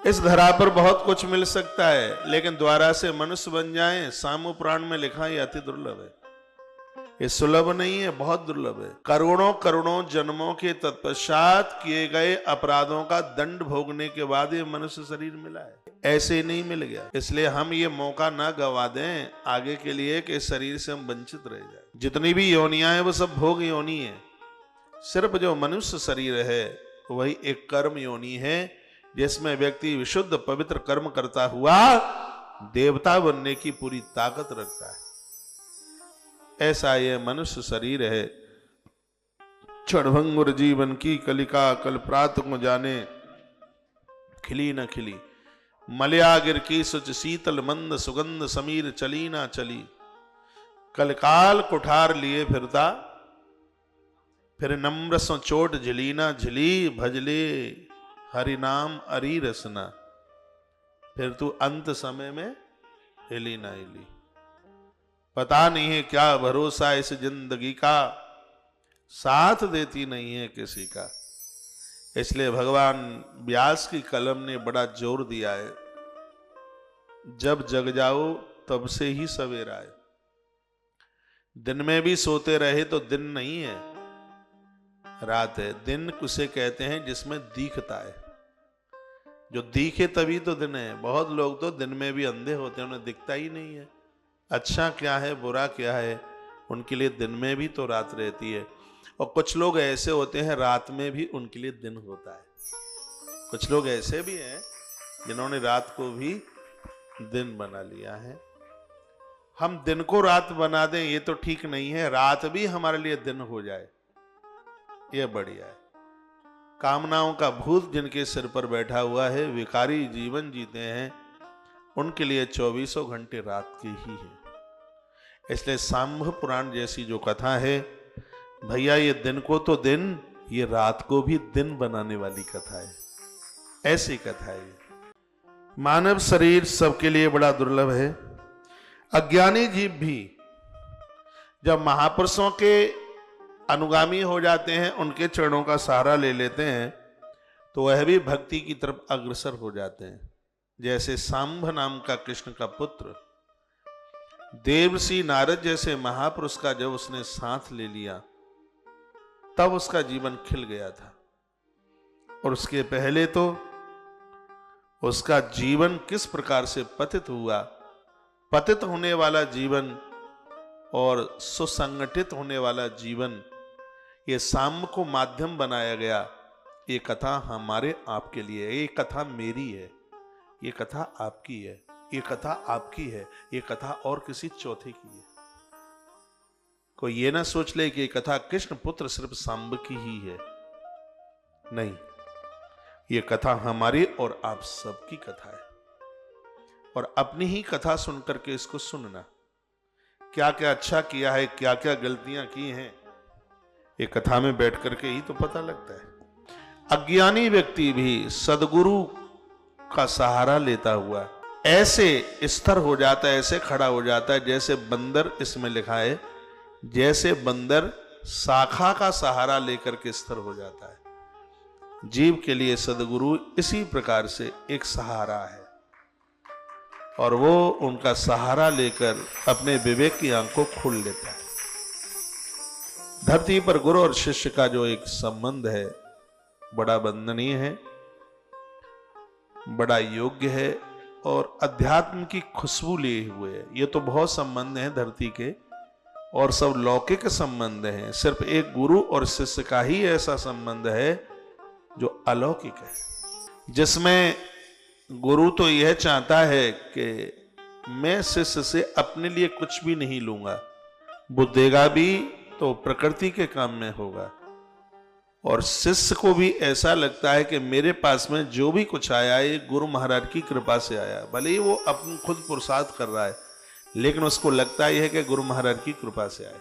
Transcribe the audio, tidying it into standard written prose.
इस धरा पर बहुत कुछ मिल सकता है, लेकिन द्वारा से मनुष्य बन जाएं, सामू पुराण में लिखा है, अति दुर्लभ है। ये सुलभ नहीं है, बहुत दुर्लभ है। करोड़ों करोड़ों जन्मों के तत्पश्चात किए गए अपराधों का दंड भोगने के बाद ये मनुष्य शरीर मिला है, ऐसे नहीं मिल गया। इसलिए हम ये मौका ना गवा दें आगे के लिए कि इस शरीर से हम वंचित रह जाए। जितनी भी योनियां हैं वो सब भोग योनि है। सिर्फ जो मनुष्य शरीर है वही एक कर्म योनि है, जिसमें व्यक्ति विशुद्ध पवित्र कर्म करता हुआ देवता बनने की पूरी ताकत रखता है। ऐसा ये मनुष्य शरीर है। क्षणभंगुर जीवन की कलिका कल प्रात को जाने, खिली न खिली मलया गिर की सुच शीतल मंद सुगंध समीर चली ना चली। कलकाल कुठार लिए फिरता, फिर नम्र सो चोट झिली ना झिली। भजले हरि नाम अरी रसना, फिर तू अंत समय में हिली ना हिली। पता नहीं है क्या भरोसा इस जिंदगी का, साथ देती नहीं है किसी का। इसलिए भगवान व्यास की कलम ने बड़ा जोर दिया है, जब जग जाओ तब से ही सवेरा है। दिन में भी सोते रहे तो दिन नहीं है, रात है। दिन उसे कहते हैं जिसमें दिखता है, जो दिखे तभी तो दिन है। बहुत लोग तो दिन में भी अंधे होते हैं, उन्हें दिखता ही नहीं है। अच्छा क्या है बुरा क्या है, उनके लिए दिन में भी तो रात रहती है। और कुछ लोग ऐसे होते हैं रात में भी उनके लिए दिन होता है। कुछ लोग ऐसे भी हैं जिन्होंने रात को भी दिन बना लिया है। हम दिन को रात बना दें ये तो ठीक नहीं है, रात भी हमारे लिए दिन हो जाए ये बढ़िया है। कामनाओं का भूत जिनके सिर पर बैठा हुआ है, विकारी जीवन जीते हैं, उनके लिए 24 घंटे रात के ही है। इसलिए सांभ पुराण जैसी जो कथा है, भैया ये दिन को तो दिन, ये रात को भी दिन बनाने वाली कथा है। ऐसी कथा है। मानव शरीर सबके लिए बड़ा दुर्लभ है। अज्ञानी जीव भी जब महापुरुषों के अनुगामी हो जाते हैं, उनके चरणों का सहारा ले लेते हैं, तो वह भी भक्ति की तरफ अग्रसर हो जाते हैं। जैसे सांभ नाम का कृष्ण का पुत्र देवर्षि नारद जैसे महापुरुष का जब उसने साथ ले लिया, तब उसका जीवन खिल गया था। और उसके पहले तो उसका जीवन किस प्रकार से पतित हुआ, पतित होने वाला जीवन और सुसंगठित होने वाला जीवन, ये सांभ को माध्यम बनाया गया। ये कथा हमारे आपके लिए है, ये कथा मेरी है, ये कथा आपकी है, ये कथा आपकी है, ये कथा और किसी चौथे की है। कोई ये ना सोच ले कि ये कथा कृष्ण पुत्र सिर्फ सांब की ही है। नहीं, ये कथा हमारी और आप सबकी कथा है। और अपनी ही कथा सुनकर के इसको सुनना, क्या क्या अच्छा किया है, क्या क्या गलतियां की हैं, ये कथा में बैठ करके ही तो पता लगता है। अज्ञानी व्यक्ति भी सदगुरु का सहारा लेता हुआ ऐसे स्थिर हो जाता है, ऐसे खड़ा हो जाता है जैसे बंदर, इसमें लिखा है जैसे बंदर शाखा का सहारा लेकर के स्थिर हो जाता है। जीव के लिए सदगुरु इसी प्रकार से एक सहारा है, और वो उनका सहारा लेकर अपने विवेक की आंख को खोल लेता है। धरती पर गुरु और शिष्य का जो एक संबंध है, बड़ा वंदनीय है, बड़ा योग्य है, और अध्यात्म की खुशबू लिए हुए है। ये तो बहुत संबंध हैं धरती के, और सब लौकिक संबंध हैं। सिर्फ एक गुरु और शिष्य का ही ऐसा संबंध है जो अलौकिक है, जिसमें गुरु तो यह चाहता है कि मैं शिष्य से अपने लिए कुछ भी नहीं लूंगा, वो देगा भी तो प्रकृति के काम में होगा। और शिष्य को भी ऐसा लगता है कि मेरे पास में जो भी कुछ आया है गुरु महाराज की कृपा से आया। भले ही वो अपन खुद पुरुषार्थ कर रहा है, लेकिन उसको लगता ही है कि गुरु महाराज की कृपा से आया।